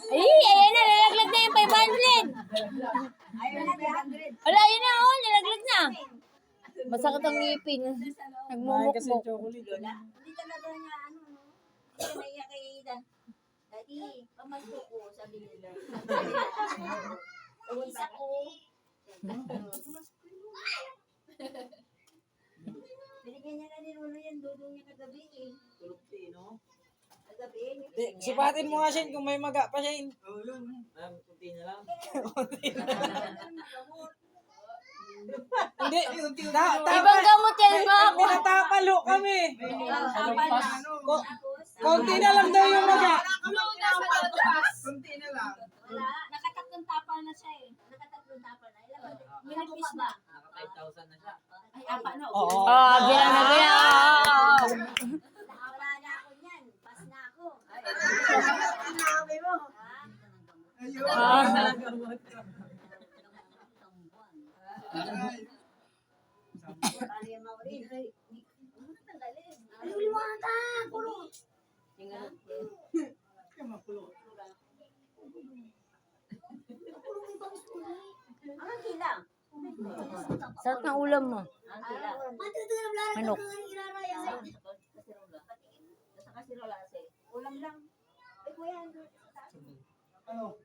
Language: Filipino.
Ay, ayan na, nalaglag na yung 500. Wala, yun na, oh, nalaglag na. Masakit ang ngipin. Nagmumukmuk. Hindi talaga niya, ano, no? Hindi naiyak kay Dan. Daddy, pamasko ko, sabi nila. Isa ko. Binigyan niya na ni Lolo yan, dudong niya kagabi eh. Kagabi, Supatin mo nga siya kung may maga pa siya. Kunti na lang. Hindi. Ibang gamot yan, mga ako. Tinatapalo kami. tapal na. Konti na lang daw yung maga. Kunti na lang. Wala, nakatatlong tapal na siya eh. Nakatatlong tapal na. Ilan ba? Minapis ba? Naka 5,000 na siya. Ay, apa na. Oo. Oh, bilang na bilang. Nakapa na ako niyan. Pas na ako. Sinabi mo. Ayun. Paano yung maurin? Ay, ano tanggalin? Ay, liwanag! Kulot! Kaya makulo. Ang kilang. Sarap ng ulam mo. Ang kilang. Manok. Sa kasirola kasi. Ulam lang. Ay, kuya, Ano?